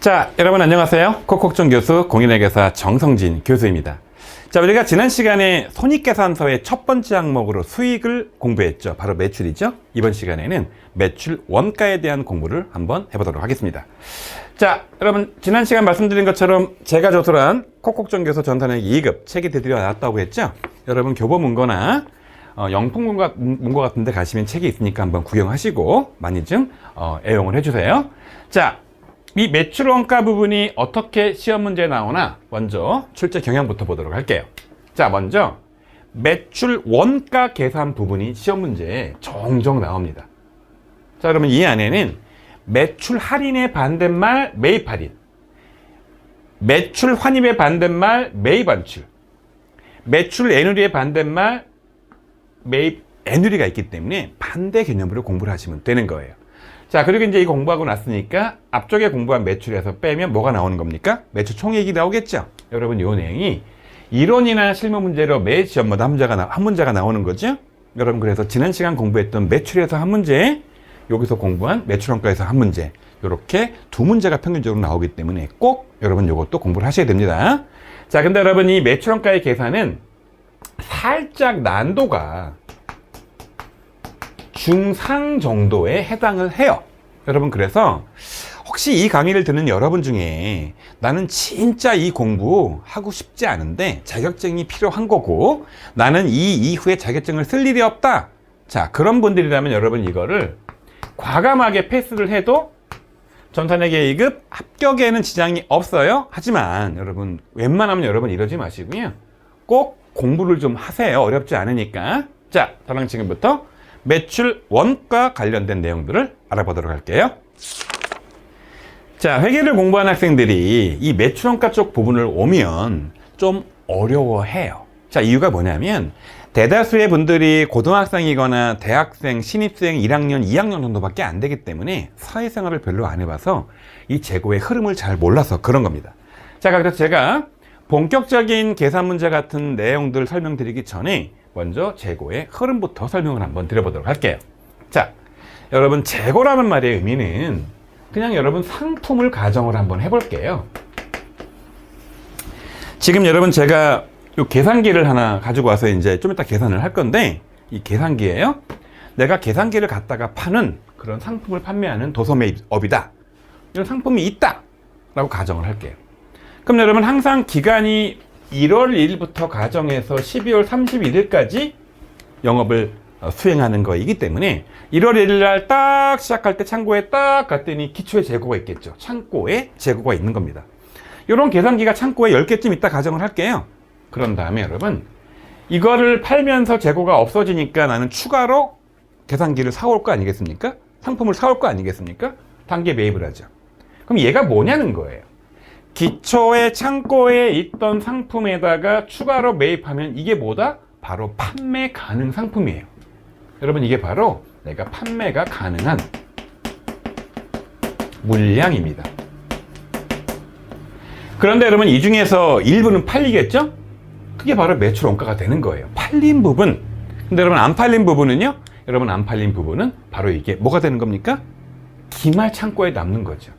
자, 여러분 안녕하세요. 콕콕정 교수 공인회계사 정성진 교수입니다. 자, 우리가 지난 시간에 손익계산서의 첫 번째 항목으로 수익을 공부했죠. 바로 매출이죠. 이번 시간에는 매출 원가에 대한 공부를 한번 해보도록 하겠습니다. 자, 여러분 지난 시간 말씀드린 것처럼 제가 조술한 콕콕정 교수 전산회계 2급 책이 드디어 나왔다고 했죠. 여러분 교보문고나 영풍문고 같은 데 가시면 책이 있으니까 한번 구경하시고 많이 좀 애용을 해주세요. 자, 이 매출 원가 부분이 어떻게 시험 문제에 나오나 먼저 출제 경향부터 보도록 할게요. 자, 먼저 매출 원가 계산 부분이 시험 문제에 종종 나옵니다. 자, 그러면 이 안에는 매출 할인의 반대말 매입 할인, 매출 환입의 반대말 매입 완출, 매출 애누리의 반대말 매입 애누리가 있기 때문에 반대 개념으로 공부를 하시면 되는 거예요. 자, 그리고 이제 이 공부하고 났으니까 앞쪽에 공부한 매출에서 빼면 뭐가 나오는 겁니까? 매출 총액이 나오겠죠? 여러분, 이 내용이 이론이나 실무 문제로 매 시험마다 한 문제가 나오는 거죠? 여러분, 그래서 지난 시간 공부했던 매출에서 한 문제, 여기서 공부한 매출원가에서 한 문제, 이렇게 두 문제가 평균적으로 나오기 때문에 꼭 여러분 이것도 공부를 하셔야 됩니다. 자, 근데 여러분 이 매출원가의 계산은 살짝 난도가 중상 정도에 해당을 해요. 여러분, 그래서 혹시 이 강의를 듣는 여러분 중에 나는 진짜 이 공부 하고 싶지 않은데 자격증이 필요한 거고 나는 이 이후에 자격증을 쓸 일이 없다. 자, 그런 분들이라면 여러분 이거를 과감하게 패스를 해도 전산회계 2급 합격에는 지장이 없어요. 하지만 여러분 웬만하면 여러분 이러지 마시고요. 꼭 공부를 좀 하세요. 어렵지 않으니까. 자, 저랑 지금부터 매출 원가 관련된 내용들을 알아보도록 할게요. 자, 회계를 공부하는 학생들이 이 매출 원가 쪽 부분을 오면 좀 어려워해요. 자, 이유가 뭐냐면 대다수의 분들이 고등학생이거나 대학생, 신입생 1학년, 2학년 정도밖에 안 되기 때문에 사회생활을 별로 안 해봐서 이 재고의 흐름을 잘 몰라서 그런 겁니다. 자, 그래서 제가 본격적인 계산 문제 같은 내용들 설명드리기 전에 먼저 재고의 흐름부터 설명을 한번 드려보도록 할게요. 자, 여러분 재고라는 말의 의미는 그냥 여러분 상품을 가정을 한번 해볼게요. 지금 여러분 제가 이 계산기를 하나 가지고 와서 이제 좀 이따 계산을 할 건데 이 계산기예요. 내가 계산기를 갖다가 파는 그런 상품을 판매하는 도소매업이다. 이런 상품이 있다 라고 가정을 할게요. 그럼 여러분 항상 기간이 1월 1일부터 가정해서 12월 31일까지 영업을 수행하는 거이기 때문에 1월 1일 날 딱 시작할 때 창고에 딱 갔더니 기초에 재고가 있겠죠. 창고에 재고가 있는 겁니다. 이런 계산기가 창고에 10개쯤 있다 가정을 할게요. 그런 다음에 여러분 이거를 팔면서 재고가 없어지니까 나는 추가로 계산기를 사올 거 아니겠습니까? 상품을 사올 거 아니겠습니까? 단기 매입을 하죠. 그럼 얘가 뭐냐는 거예요. 기초의 창고에 있던 상품에다가 추가로 매입하면 이게 뭐다? 바로 판매 가능 상품이에요. 여러분 이게 바로 내가 판매가 가능한 물량입니다. 그런데 여러분 이 중에서 일부는 팔리겠죠? 그게 바로 매출 원가가 되는 거예요. 팔린 부분. 근데 여러분 안 팔린 부분은요? 여러분 안 팔린 부분은 바로 이게 뭐가 되는 겁니까? 기말 창고에 남는 거죠.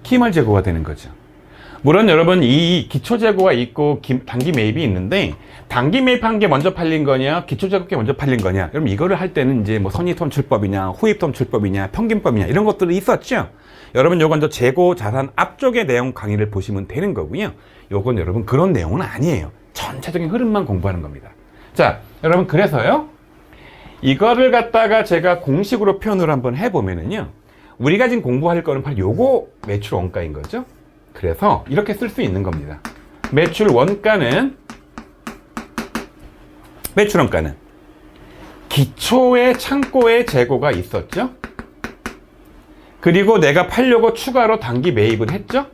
기말 재고가 되는 거죠. 물론 여러분 이 기초 재고가 있고 단기 매입이 있는데 단기 매입한 게 먼저 팔린 거냐 기초 재고 게 먼저 팔린 거냐, 여러분 이거를 할 때는 이제 뭐 선입선출법이냐 후입선출법이냐 평균법이냐 이런 것들이 있었죠. 여러분 요건 저 재고 자산 앞쪽의 내용 강의를 보시면 되는 거고요. 요건 여러분 그런 내용은 아니에요. 전체적인 흐름만 공부하는 겁니다. 자, 여러분 그래서요 이거를 갖다가 제가 공식으로 표현을 한번 해보면은요, 우리가 지금 공부할 거는 바로 요거 매출 원가인 거죠. 그래서 이렇게 쓸 수 있는 겁니다. 매출 원가는 기초의 창고에 재고가 있었죠. 그리고 내가 팔려고 추가로 단기 매입을 했죠.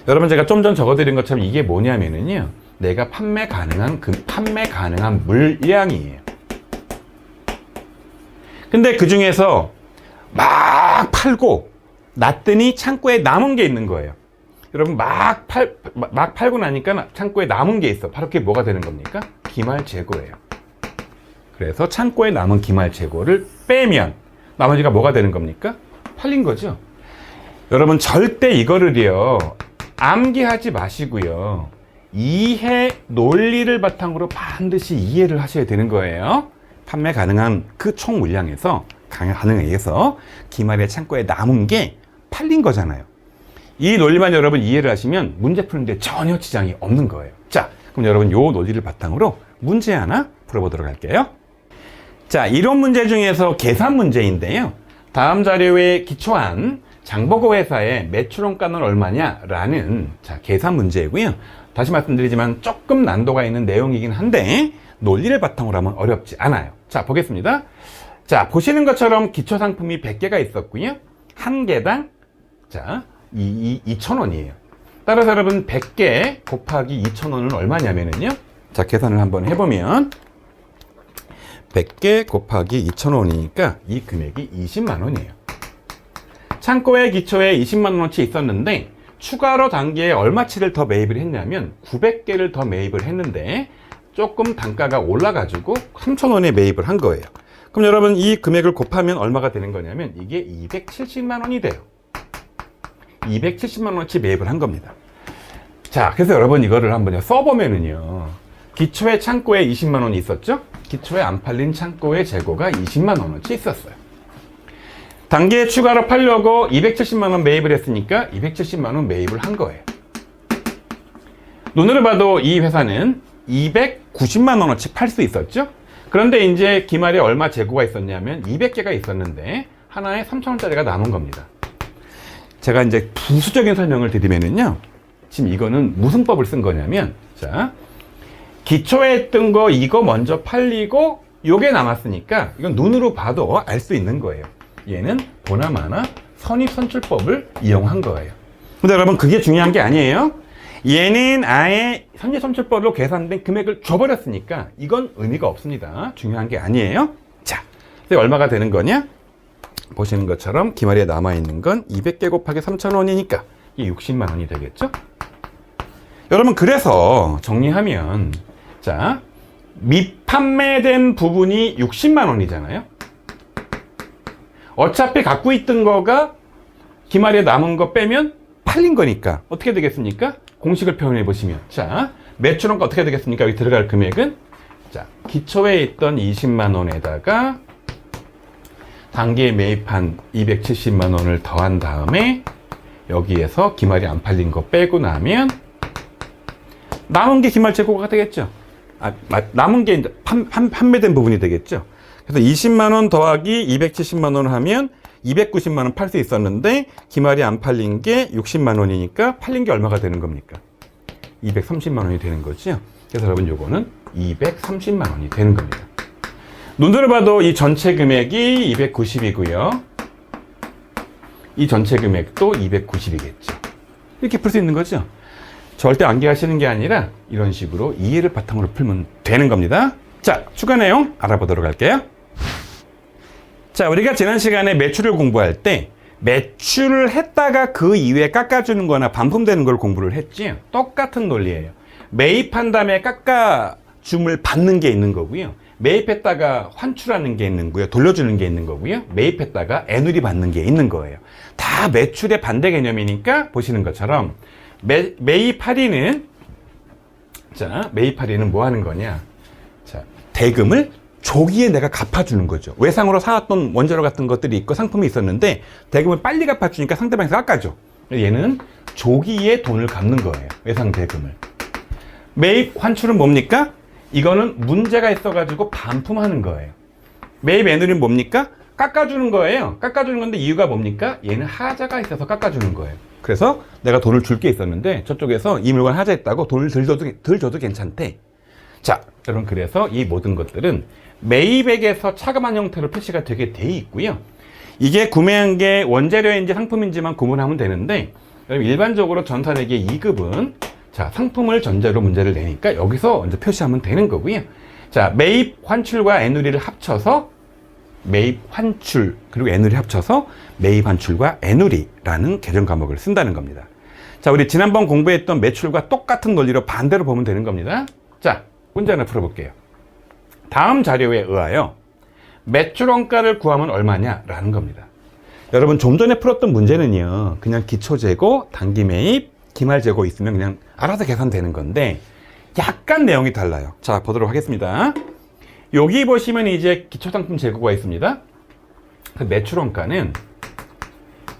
여러분 제가 좀 전 적어드린 것처럼 이게 뭐냐면은요, 내가 판매 가능한 물량이에요. 근데 그 중에서 막 팔고 났더니 창고에 남은 게 있는 거예요. 여러분 막 팔고 나니까 창고에 남은 게 있어. 바로 그게 뭐가 되는 겁니까? 기말 재고예요. 그래서 창고에 남은 기말 재고를 빼면 나머지가 뭐가 되는 겁니까? 팔린 거죠. 여러분 절대 이거를요 암기하지 마시고요. 이해 논리를 바탕으로 반드시 이해를 하셔야 되는 거예요. 판매 가능한 그 총 물량에서 가능해서 기말의 창고에 남은 게 팔린 거잖아요. 이 논리만 여러분 이해를 하시면 문제 푸는데 전혀 지장이 없는 거예요. 자, 그럼 여러분 요 논리를 바탕으로 문제 하나 풀어보도록 할게요. 자, 이론 문제 중에서 계산 문제인데요. 다음 자료에 기초한 장보고 회사의 매출원가는 얼마냐 라는 계산 문제이고요. 다시 말씀드리지만 조금 난도가 있는 내용이긴 한데 논리를 바탕으로 하면 어렵지 않아요. 자, 보겠습니다. 자, 보시는 것처럼 기초 상품이 100개가 있었고요. 한 개당 2,000원이에요. 따라서 여러분 100개 곱하기 2,000원은 얼마냐면요. 자, 계산을 한번 해보면 100개 곱하기 2,000원이니까 이 금액이 20만 원이에요. 창고에 기초에 20만 원어치 있었는데 추가로 단계에 얼마치를 더 매입을 했냐면 900개를 더 매입을 했는데 조금 단가가 올라가지고 3,000원에 매입을 한 거예요. 그럼 여러분 이 금액을 곱하면 얼마가 되는 거냐면 이게 270만 원이 돼요. 270만 원어치 매입을 한 겁니다. 자, 그래서 여러분 이거를 한번 써보면은요. 기초에 창고에 20만 원이 있었죠? 기초에 안 팔린 창고의 재고가 20만 원어치 있었어요. 단계에 추가로 팔려고 270만 원 매입을 했으니까 270만 원 매입을 한 거예요. 눈으로 봐도 이 회사는 290만 원어치 팔 수 있었죠? 그런데 이제 기말에 얼마 재고가 있었냐면 200개가 있었는데 하나에 3,000원짜리가 남은 겁니다. 제가 이제 부수적인 설명을 드리면은요. 지금 이거는 무슨 법을 쓴 거냐면 자, 기초에 했던 거 이거 먼저 팔리고 요게 남았으니까 이건 눈으로 봐도 알 수 있는 거예요. 얘는 보나마나 선입선출법을 이용한 거예요. 근데 여러분 그게 중요한 게 아니에요. 얘는 아예 선입선출법으로 계산된 금액을 줘버렸으니까 이건 의미가 없습니다. 중요한 게 아니에요. 자, 그래서 얼마가 되는 거냐? 보시는 것처럼 기말에 남아있는 건 200개 곱하기 3,000원이니까 이게 60만 원이 되겠죠? 여러분 그래서 정리하면 자, 미판매된 부분이 60만 원이잖아요. 어차피 갖고 있던 거가 기말에 남은 거 빼면 팔린 거니까 어떻게 되겠습니까? 공식을 표현해 보시면 자, 매출원가 어떻게 되겠습니까? 여기 들어갈 금액은 자, 기초에 있던 20만 원에다가 단기에 매입한 270만 원을 더한 다음에 여기에서 기말이 안 팔린 거 빼고 나면 남은 게 기말 재고가 되겠죠. 남은 게 판매된 부분이 되겠죠. 그래서 20만 원 더하기 270만 원을 하면 290만 원 팔 수 있었는데 기말이 안 팔린 게 60만 원이니까 팔린 게 얼마가 되는 겁니까? 230만 원이 되는 거죠. 그래서 여러분 요거는 230만 원이 되는 겁니다. 눈으로 봐도 이 전체 금액이 290이고요. 이 전체 금액도 290이겠죠. 이렇게 풀 수 있는 거죠. 절대 암기하시는 게 아니라 이런 식으로 이해를 바탕으로 풀면 되는 겁니다. 자, 추가 내용 알아보도록 할게요. 자, 우리가 지난 시간에 매출을 공부할 때 매출을 했다가 그 이후에 깎아주는 거나 반품되는 걸 공부를 했지. 똑같은 논리예요. 매입한 다음에 깎아줌을 받는 게 있는 거고요. 매입했다가 환출하는 게 있는 거고요. 돌려주는 게 있는 거고요. 매입했다가 애누리 받는 게 있는 거예요. 다 매출의 반대 개념이니까 보시는 것처럼 매입 할인은 자, 매입 할인은 뭐 하는 거냐? 자, 대금을 조기에 내가 갚아주는 거죠. 외상으로 사왔던 원자료 같은 것들이 있고 상품이 있었는데 대금을 빨리 갚아주니까 상대방에서 깎아줘. 얘는 조기에 돈을 갚는 거예요. 외상 대금을. 매입 환출은 뭡니까? 이거는 문제가 있어가지고 반품하는 거예요. 매입 애누리는 뭡니까? 깎아주는 거예요. 깎아주는 건데 이유가 뭡니까? 얘는 하자가 있어서 깎아주는 거예요. 그래서 내가 돈을 줄 게 있었는데 저쪽에서 이 물건 하자 했다고 돈을 덜 줘도 괜찮대. 자, 여러분 그래서 이 모든 것들은 매입액에서 차감한 형태로 표시가 되게 돼 있고요. 이게 구매한 게 원재료인지 상품인지만 구분하면 되는데 일반적으로 전산회계 2급은 자, 상품을 전제로 문제를 내니까 여기서 먼저 표시하면 되는 거고요. 자, 매입 환출과 애누리를 합쳐서 매입 환출 그리고 애누리 합쳐서 매입 환출과 애누리라는 계정 과목을 쓴다는 겁니다. 자, 우리 지난번 공부했던 매출과 똑같은 논리로 반대로 보면 되는 겁니다. 자, 문제 하나 풀어볼게요. 다음 자료에 의하여 매출 원가를 구하면 얼마냐라는 겁니다. 여러분 좀 전에 풀었던 문제는요, 그냥 기초 재고, 단기 매입, 기말 재고 있으면 그냥 알아서 계산되는 건데 약간 내용이 달라요. 자, 보도록 하겠습니다. 여기 보시면 이제 기초 상품 재고가 있습니다. 그 매출 원가는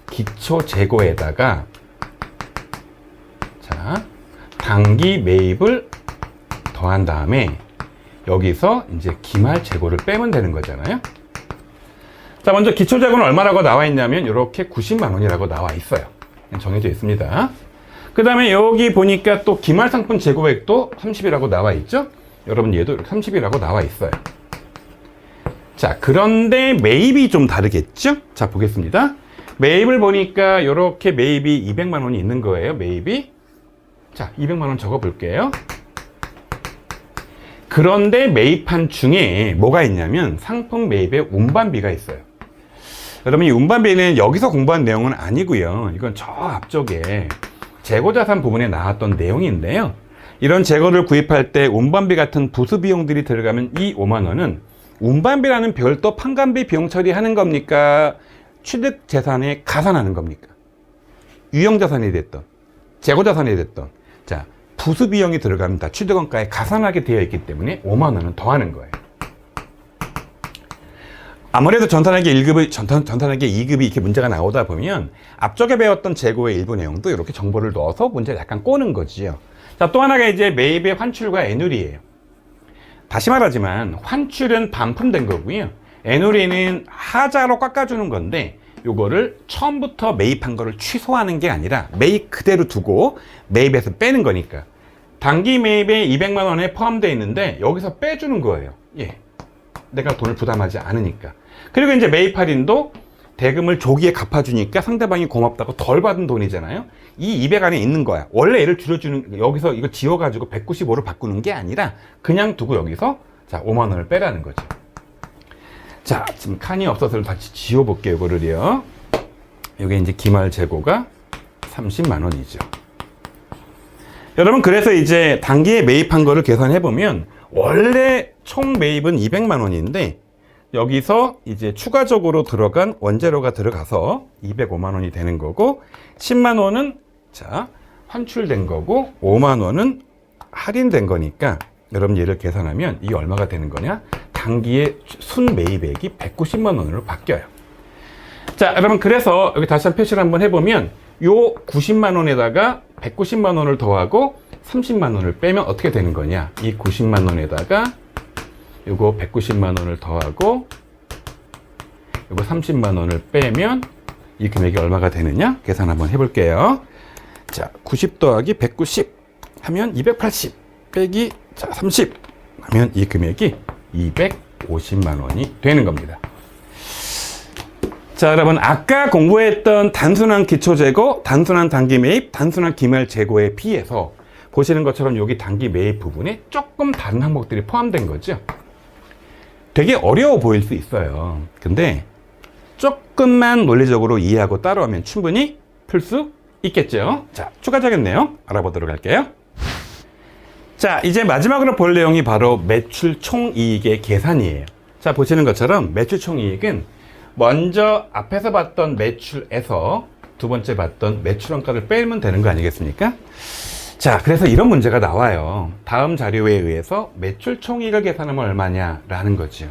기초 재고에다가 자, 단기 매입을 더한 다음에 여기서 이제 기말 재고를 빼면 되는 거잖아요. 자, 먼저 기초 재고는 얼마라고 나와 있냐면 이렇게 90만 원이라고 나와 있어요. 정해져 있습니다. 그 다음에 여기 보니까 또 기말 상품 재고액도 30이라고 나와 있죠. 여러분 얘도 30이라고 나와 있어요. 자, 그런데 매입이 좀 다르겠죠. 자, 보겠습니다. 매입을 보니까 이렇게 매입이 200만 원이 있는 거예요. 매입이. 자, 200만 원 적어 볼게요. 그런데 매입한 중에 뭐가 있냐면 상품 매입에 운반비가 있어요. 여러분 이 운반비는 여기서 공부한 내용은 아니고요. 이건 저 앞쪽에 재고자산 부분에 나왔던 내용인데요. 이런 재고를 구입할 때 운반비 같은 부수 비용들이 들어가면 이 5만 원은 운반비라는 별도 판관비 비용 처리하는 겁니까? 취득 재산에 가산하는 겁니까? 유형 자산이 됐던, 재고 자산이 됐던, 자, 부수 비용이 들어가면 다 취득원가에 가산하게 되어 있기 때문에 5만 원은 더하는 거예요. 아무래도 전산회계 1급의 전산회계 2급이 이렇게 문제가 나오다 보면 앞쪽에 배웠던 재고의 일부 내용도 이렇게 정보를 넣어서 문제를 약간 꼬는 거지요. 자, 또 하나가 이제 매입의 환출과 애누리예요. 다시 말하지만 환출은 반품된 거고요. 애누리는 하자로 깎아주는 건데 요거를 처음부터 매입한 거를 취소하는 게 아니라 매입 그대로 두고 매입에서 빼는 거니까 단기 매입에 200만 원에 포함되어 있는데 여기서 빼주는 거예요. 예, 내가 돈을 부담하지 않으니까. 그리고 이제 매입 할인도 대금을 조기에 갚아주니까 상대방이 고맙다고 덜 받은 돈이잖아요. 이 200 안에 있는 거야. 원래 얘를 줄여주는, 여기서 이거 지워가지고 195로 바꾸는 게 아니라 그냥 두고 여기서 자 5만 원을 빼라는 거죠. 자, 지금 칸이 없어서 다시 지워볼게요. 이거를요. 이게 이제 기말 재고가 30만 원이죠. 여러분, 그래서 이제 단기에 매입한 거를 계산해보면 원래 총 매입은 200만 원인데 여기서 이제 추가적으로 들어간 원재료가 들어가서 205만 원이 되는 거고 10만 원은 자, 환출된 거고 5만 원은 할인된 거니까 여러분 얘를 계산하면 이게 얼마가 되는 거냐? 단기의 순 매입액이 190만 원으로 바뀌어요. 자, 여러분 그래서 여기 다시 한번 표시를 한번 해보면 요 90만 원에다가 190만 원을 더하고 30만 원을 빼면 어떻게 되는 거냐? 이 90만 원에다가 요거 190만 원을 더하고 요거 30만 원을 빼면 이 금액이 얼마가 되느냐? 계산 한번 해볼게요. 자, 90 더하기 190 하면 280 빼기 자 30 하면 이 금액이 250만 원이 되는 겁니다. 자, 여러분 아까 공부했던 단순한 기초 재고, 단순한 단기 매입, 단순한 기말 재고에 비해서 보시는 것처럼 여기 단기 매입 부분에 조금 다른 항목들이 포함된 거죠. 되게 어려워 보일 수 있어요. 근데 조금만 논리적으로 이해하고 따라오면 충분히 풀 수 있겠죠. 자, 추가적인 내용 알아보도록 할게요. 자, 이제 마지막으로 볼 내용이 바로 매출 총이익의 계산이에요. 자, 보시는 것처럼 매출 총이익은 먼저 앞에서 봤던 매출에서 두 번째 봤던 매출 원가를 빼면 되는 거 아니겠습니까? 자, 그래서 이런 문제가 나와요. 다음 자료에 의해서 매출 총이익을 계산하면 얼마냐라는 거죠.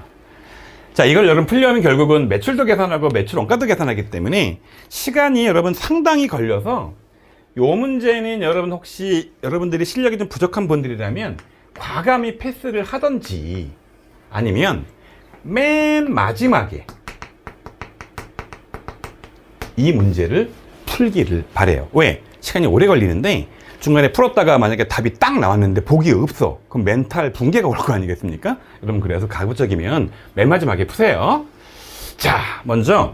자, 이걸 여러분 풀려면 결국은 매출도 계산하고 매출 원가도 계산하기 때문에 시간이 여러분 상당히 걸려서 요 문제는 여러분 혹시 여러분들이 실력이 좀 부족한 분들이라면 과감히 패스를 하던지 아니면 맨 마지막에 이 문제를 풀기를 바래요. 왜? 시간이 오래 걸리는데 중간에 풀었다가 만약에 답이 딱 나왔는데 보기 없어. 그럼 멘탈 붕괴가 올 거 아니겠습니까? 여러분 그래서 가급적이면 맨 마지막에 푸세요. 자, 먼저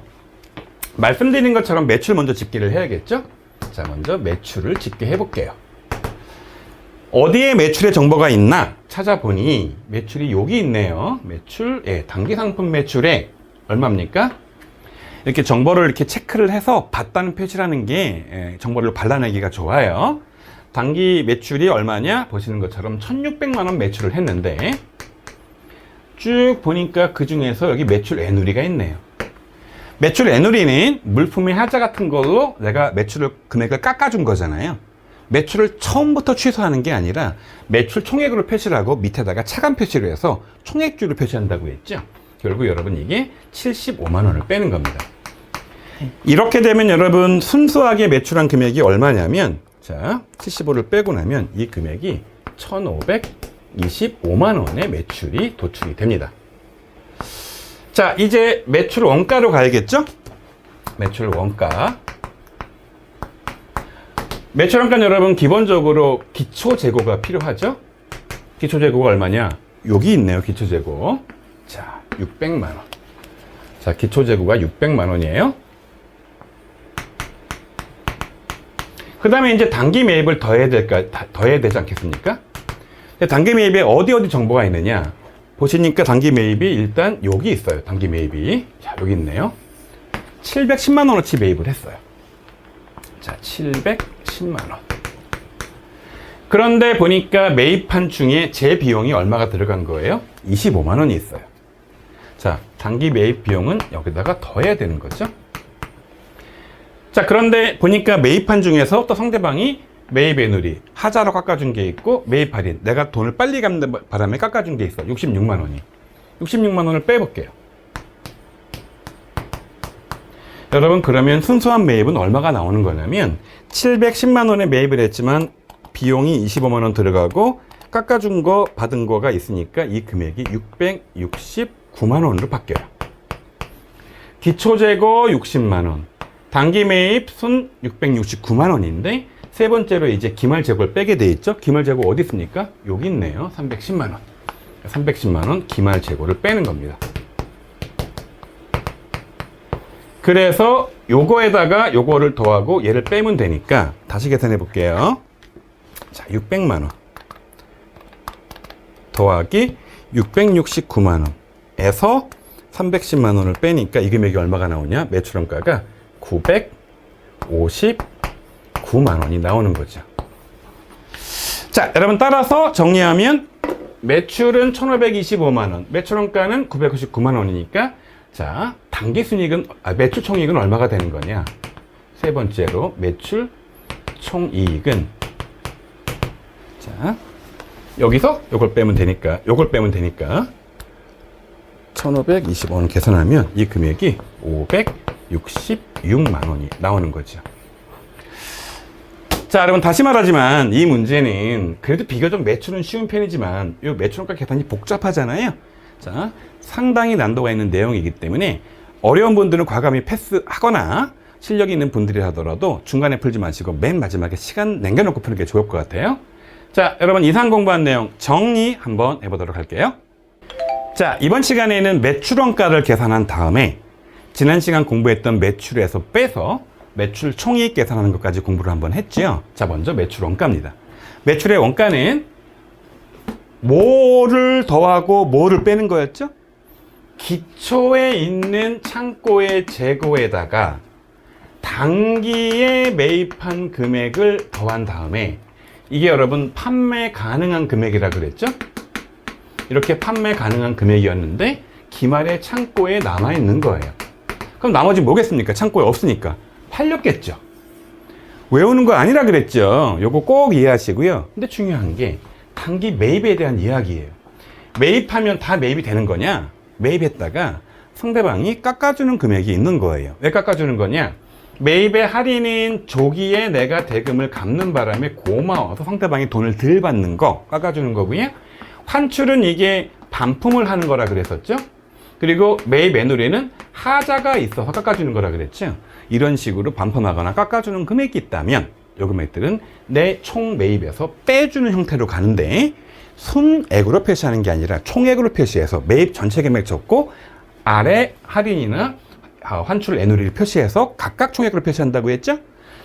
말씀드린 것처럼 매출 먼저 집계를 해야겠죠? 자, 먼저 매출을 집계해 볼게요. 어디에 매출의 정보가 있나 찾아보니 매출이 여기 있네요. 매출, 예, 단기 상품 매출액 얼마입니까? 이렇게 정보를 이렇게 체크를 해서 봤다는 표시라는 게 정보를 발라내기가 좋아요. 단기 매출이 얼마냐? 보시는 것처럼 1600만 원 매출을 했는데 쭉 보니까 그 중에서 여기 매출 애누리가 있네요. 매출 애누리는 물품의 하자 같은 걸로 내가 매출을 금액을 깎아준 거잖아요. 매출을 처음부터 취소하는 게 아니라 매출 총액으로 표시를 하고 밑에다가 차감 표시를 해서 총액주를 표시한다고 했죠. 결국 여러분 이게 75만 원을 빼는 겁니다. 이렇게 되면 여러분 순수하게 매출한 금액이 얼마냐면, 자, 75를 빼고 나면 이 금액이 1,525만 원의 매출이 도출이 됩니다. 자, 이제 매출 원가로 가야겠죠? 매출 원가. 매출 원가는 여러분 기본적으로 기초 재고가 필요하죠? 기초 재고가 얼마냐? 여기 있네요, 기초 재고. 자, 600만 원. 자, 기초 재고가 600만 원이에요. 그 다음에 이제 단기 매입을 더해야 되지 않겠습니까? 단기 매입에 어디 정보가 있느냐? 보시니까 단기 매입이 일단 여기 있어요. 단기 매입이. 자, 여기 있네요. 710만 원어치 매입을 했어요. 자, 710만 원. 그런데 보니까 매입한 중에 제 비용이 얼마가 들어간 거예요? 25만 원이 있어요. 자, 단기 매입 비용은 여기다가 더해야 되는 거죠. 자, 그런데 보니까 매입한 중에서 또 상대방이 매입 애누리, 하자로 깎아준 게 있고 매입 할인, 내가 돈을 빨리 갚는 바람에 깎아준 게 있어. 66만 원이. 66만 원을 빼볼게요. 여러분, 그러면 순수한 매입은 얼마가 나오는 거냐면 710만 원에 매입을 했지만 비용이 25만 원 들어가고 깎아준 거 받은 거가 있으니까 이 금액이 669만 원으로 바뀌어요. 기초재고 60만 원, 단기 매입 순 669만 원인데 세 번째로 이제 기말재고를 빼게 돼 있죠. 기말재고 어디 있습니까? 여기 있네요. 310만 원. 310만 원 기말재고를 빼는 겁니다. 그래서 요거에다가 요거를 더하고 얘를 빼면 되니까 다시 계산해 볼게요. 자, 600만 원 더하기 669만 원에서 310만 원을 빼니까 이 금액이 얼마가 나오냐? 매출원가가 959만 원이 나오는 거죠. 자, 여러분 따라서 정리하면 매출은 1,525만 원, 매출원가는 999만 원이니까 자, 단기 순이익은 매출 총이익은 얼마가 되는 거냐? 세 번째로 매출 총이익은 자, 여기서 요걸 빼면 되니까 1,525원 계산하면 이 금액이 566만 원이 나오는 거죠. 자, 여러분 다시 말하지만 이 문제는 그래도 비교적 매출은 쉬운 편이지만 이 매출원가 계산이 복잡하잖아요. 자, 상당히 난도가 있는 내용이기 때문에 어려운 분들은 과감히 패스하거나 실력이 있는 분들이 하더라도 중간에 풀지 마시고 맨 마지막에 시간 남겨놓고 푸는 게 좋을 것 같아요. 자, 여러분 이상 공부한 내용 정리 한번 해보도록 할게요. 자, 이번 시간에는 매출원가를 계산한 다음에 지난 시간 공부했던 매출에서 빼서 매출 총이익 계산하는 것까지 공부를 한번 했지요. 자, 먼저 매출 원가입니다. 매출의 원가는 뭐를 더하고 뭐를 빼는 거였죠? 기초에 있는 창고의 재고에다가 단기에 매입한 금액을 더한 다음에 이게 여러분 판매 가능한 금액이라 그랬죠? 이렇게 판매 가능한 금액이었는데 기말에 창고에 남아있는 거예요. 그럼 나머지 뭐겠습니까? 창고에 없으니까 팔렸겠죠. 외우는 거 아니라 그랬죠. 요거 꼭 이해하시고요. 근데 중요한 게 단기 매입에 대한 이야기예요. 매입하면 다 매입이 되는 거냐? 매입했다가 상대방이 깎아주는 금액이 있는 거예요. 왜 깎아주는 거냐? 매입의 할인인 조기에 내가 대금을 갚는 바람에 고마워서 상대방이 돈을 덜 받는 거 깎아주는 거고요. 환출은 이게 반품을 하는 거라 그랬었죠. 그리고 매입 애누리는 하자가 있어서 깎아주는 거라 그랬죠. 이런 식으로 반품하거나 깎아주는 금액이 있다면 이 금액들은 내 총 매입에서 빼주는 형태로 가는데 순액으로 표시하는 게 아니라 총액으로 표시해서 매입 전체 금액 적고 아래 할인이나 환출 애누리를 표시해서 각각 총액으로 표시한다고 했죠.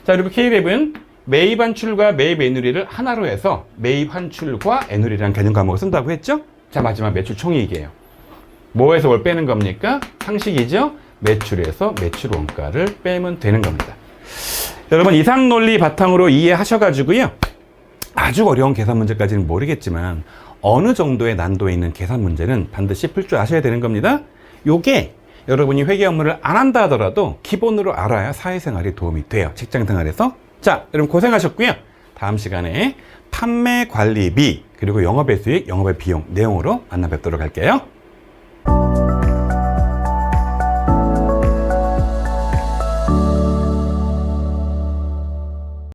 자, 그리고 K랩은 매입 환출과 매입 애누리를 하나로 해서 매입 환출과 애누리라는 개념 과목을 쓴다고 했죠. 자, 마지막 매출 총이익이에요. 뭐에서 뭘 빼는 겁니까? 상식이죠. 매출에서 매출 원가를 빼면 되는 겁니다. 여러분 이상 논리 바탕으로 이해하셔가지고요. 아주 어려운 계산 문제까지는 모르겠지만 어느 정도의 난도에 있는 계산 문제는 반드시 풀 줄 아셔야 되는 겁니다. 요게 여러분이 회계 업무를 안 한다 하더라도 기본으로 알아야 사회생활에 도움이 돼요. 직장생활에서. 자, 여러분 고생하셨고요. 다음 시간에 판매 관리비 그리고 영업의 수익, 영업의 비용 내용으로 만나 뵙도록 할게요.